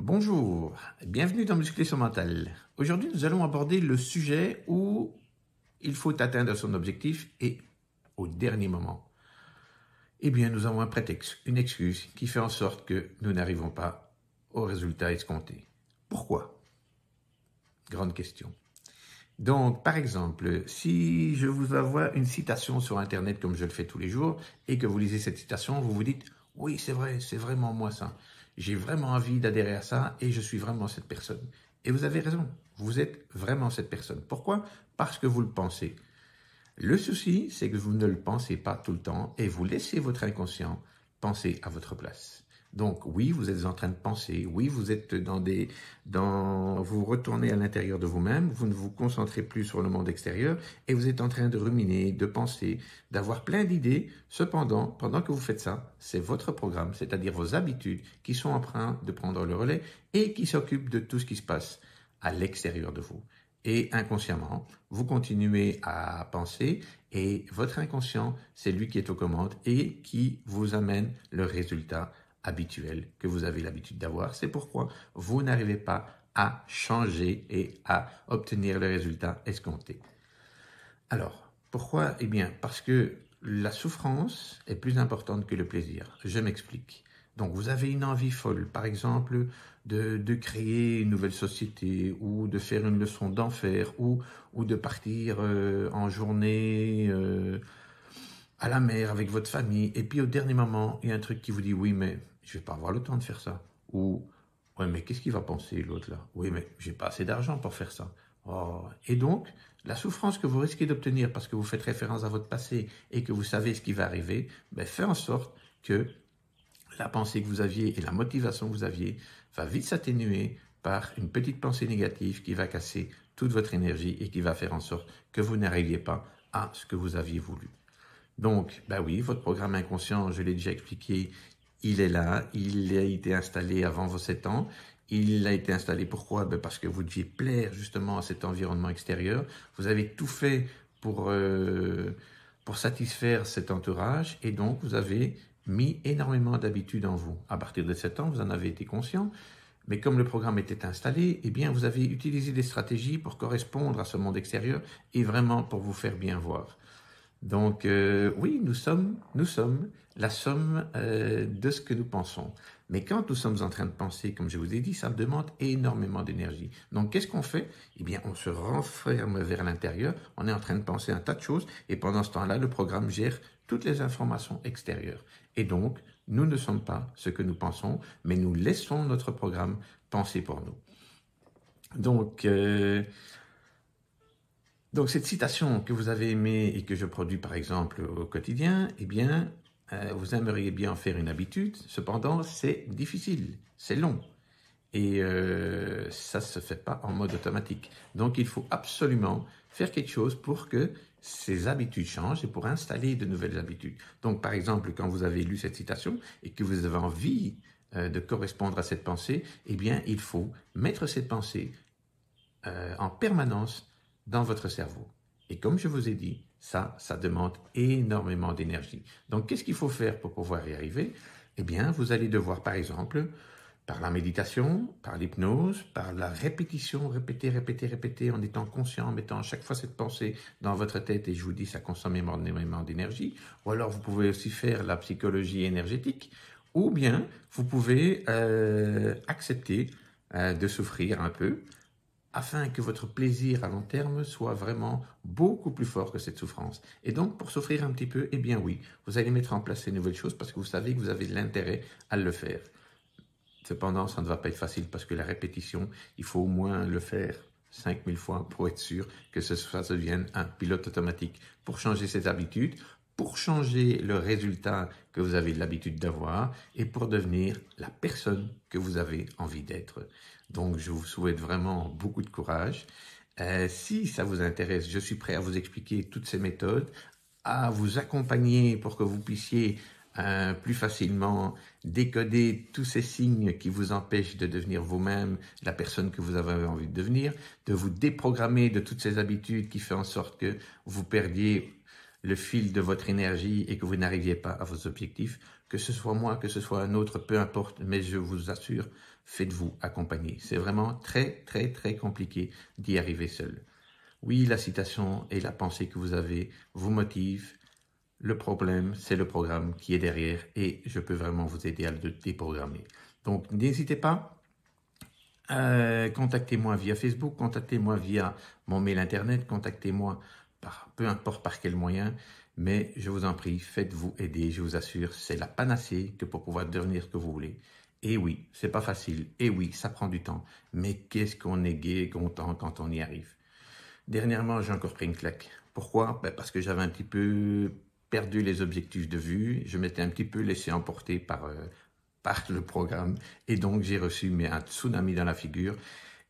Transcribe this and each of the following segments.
Bonjour, bienvenue dans Muscler son mental. Aujourd'hui, nous allons aborder le sujet où il faut atteindre son objectif et au dernier moment. Eh bien, nous avons un prétexte, une excuse qui fait en sorte que nous n'arrivons pas au résultat escompté. Pourquoi? Grande question. Donc, par exemple, si je vous envoie une citation sur Internet comme je le fais tous les jours et que vous lisez cette citation, vous vous dites « Oui, c'est vrai, c'est vraiment moi ça. J'ai vraiment envie d'adhérer à ça et je suis vraiment cette personne. » Et vous avez raison, vous êtes vraiment cette personne. Pourquoi? Parce que vous le pensez. Le souci, c'est que vous ne le pensez pas tout le temps et vous laissez votre inconscient penser à votre place. Donc oui, vous êtes en train de penser, oui, vous êtes vous retournez à l'intérieur de vous-même, vous ne vous concentrez plus sur le monde extérieur et vous êtes en train de ruminer, de penser, d'avoir plein d'idées. Cependant, pendant que vous faites ça, c'est votre programme, c'est-à-dire vos habitudes qui sont en train de prendre le relais et qui s'occupent de tout ce qui se passe à l'extérieur de vous. Et inconsciemment, vous continuez à penser et votre inconscient, c'est lui qui est aux commandes et qui vous amène le résultat habituel que vous avez l'habitude d'avoir. C'est pourquoi vous n'arrivez pas à changer et à obtenir le résultat escompté. Alors, pourquoi? Eh bien, parce que la souffrance est plus importante que le plaisir. Je m'explique. Donc, vous avez une envie folle, par exemple, de créer une nouvelle société ou de faire une leçon d'enfer ou de partir en journée à la mer avec votre famille. Et puis, au dernier moment, il y a un truc qui vous dit « Oui, mais je vais pas avoir le temps de faire ça. » Ou « Ouais, mais qu'est-ce qu'il va penser, l'autre, là? Oui, mais j'ai pas assez d'argent pour faire ça. » Oh. Et donc, la souffrance que vous risquez d'obtenir parce que vous faites référence à votre passé et que vous savez ce qui va arriver, fait en sorte que la pensée que vous aviez et la motivation que vous aviez va vite s'atténuer par une petite pensée négative qui va casser toute votre énergie et qui va faire en sorte que vous n'arriviez pas à ce que vous aviez voulu. Donc, oui, votre programme inconscient, je l'ai déjà expliqué, il est là, il a été installé avant vos 7 ans. Il a été installé pourquoi? Parce que vous deviez plaire justement à cet environnement extérieur. Vous avez tout fait pour satisfaire cet entourage et donc vous avez mis énormément d'habitudes en vous. À partir de 7 ans, vous en avez été conscient. Mais comme le programme était installé, eh bien, vous avez utilisé des stratégies pour correspondre à ce monde extérieur et vraiment pour vous faire bien voir. Donc, oui, nous sommes la somme de ce que nous pensons. Mais quand nous sommes en train de penser, comme je vous ai dit, ça demande énormément d'énergie. Donc, qu'est-ce qu'on fait? Eh bien, on se renferme vers l'intérieur, on est en train de penser un tas de choses, et pendant ce temps-là, le programme gère toutes les informations extérieures. Et donc, nous ne sommes pas ce que nous pensons, mais nous laissons notre programme penser pour nous. Donc, cette citation que vous avez aimée et que je produis par exemple au quotidien, eh bien, vous aimeriez bien en faire une habitude. Cependant, c'est difficile, c'est long. Et ça ne se fait pas en mode automatique. Donc, il faut absolument faire quelque chose pour que ces habitudes changent et pour installer de nouvelles habitudes. Donc, par exemple, quand vous avez lu cette citation et que vous avez envie de correspondre à cette pensée, eh bien, il faut mettre cette pensée en permanence dans votre cerveau. Et comme je vous ai dit, ça demande énormément d'énergie. Donc, qu'est-ce qu'il faut faire pour pouvoir y arriver? Eh bien, vous allez devoir, par exemple, par la méditation, par l'hypnose, par la répétition, répéter, en étant conscient, en mettant à chaque fois cette pensée dans votre tête, et je vous dis, ça consomme énormément d'énergie. Ou alors, vous pouvez aussi faire la psychologie énergétique, ou bien, vous pouvez accepter de souffrir un peu, afin que votre plaisir à long terme soit vraiment beaucoup plus fort que cette souffrance. Et donc, pour souffrir un petit peu, eh bien oui, vous allez mettre en place ces nouvelles choses parce que vous savez que vous avez de l'intérêt à le faire. Cependant, ça ne va pas être facile parce que la répétition, il faut au moins le faire 5000 fois pour être sûr que ça devienne un pilote automatique. Pour changer ses habitudes, pour changer le résultat que vous avez l'habitude d'avoir et pour devenir la personne que vous avez envie d'être. Donc, je vous souhaite vraiment beaucoup de courage. Si ça vous intéresse, je suis prêt à vous expliquer toutes ces méthodes, à vous accompagner pour que vous puissiez plus facilement décoder tous ces signes qui vous empêchent de devenir vous-même la personne que vous avez envie de devenir, de vous déprogrammer de toutes ces habitudes qui font en sorte que vous perdiez le fil de votre énergie et que vous n'arriviez pas à vos objectifs, que ce soit moi, que ce soit un autre, peu importe, mais je vous assure, faites-vous accompagner. C'est vraiment très, très, très compliqué d'y arriver seul. Oui, la citation et la pensée que vous avez vous motivent. Le problème, c'est le programme qui est derrière et je peux vraiment vous aider à le déprogrammer. Donc, n'hésitez pas. Contactez-moi via Facebook, contactez-moi via mon mail internet, contactez-moi peu importe par quel moyen, mais je vous en prie, faites-vous aider, je vous assure, c'est la panacée que pour pouvoir devenir ce que vous voulez. Et oui, c'est pas facile, et oui, ça prend du temps, mais qu'est-ce qu'on est gai et content quand on y arrive. Dernièrement, j'ai encore pris une claque. Pourquoi? Parce que j'avais un petit peu perdu les objectifs de vue, je m'étais un petit peu laissé emporter par le programme et donc j'ai reçu un tsunami dans la figure.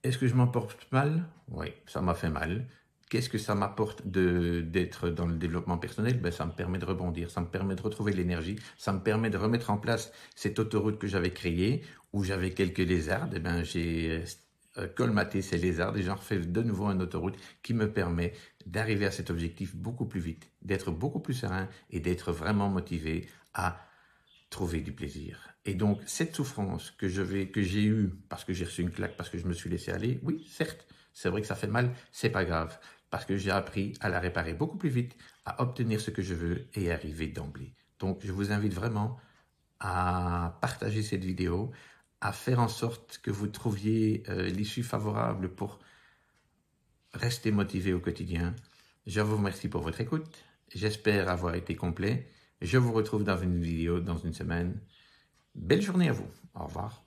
Est-ce que je m'en porte mal? Oui, ça m'a fait mal. Qu'est-ce que ça m'apporte d'être dans le développement personnel? Ça me permet de rebondir, ça me permet de retrouver l'énergie, ça me permet de remettre en place cette autoroute que j'avais créée où j'avais quelques lézards. J'ai colmaté ces lézards et j'en refais de nouveau une autoroute qui me permet d'arriver à cet objectif beaucoup plus vite, d'être beaucoup plus serein et d'être vraiment motivé à trouver du plaisir. Et donc, cette souffrance que j'ai eue parce que j'ai reçu une claque, parce que je me suis laissé aller, oui, certes, c'est vrai que ça fait mal, c'est pas grave, parce que j'ai appris à la réparer beaucoup plus vite, à obtenir ce que je veux et arriver d'emblée. Donc, je vous invite vraiment à partager cette vidéo, à faire en sorte que vous trouviez l'issue favorable pour rester motivé au quotidien. Je vous remercie pour votre écoute. J'espère avoir été complet. Je vous retrouve dans une vidéo dans une semaine. Belle journée à vous. Au revoir.